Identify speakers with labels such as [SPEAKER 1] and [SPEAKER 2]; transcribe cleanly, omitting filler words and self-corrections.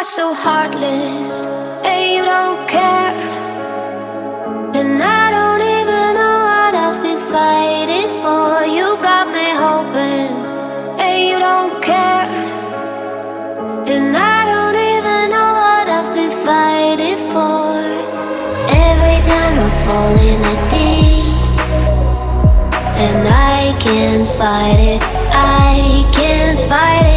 [SPEAKER 1] so heartless, and you don't care. And I don't even know what I've been fighting for. You got me hoping, and you don't care. And I don't even know what I've been fighting for. Every time I fall in the deep, and I can't fight it, I can't fight it.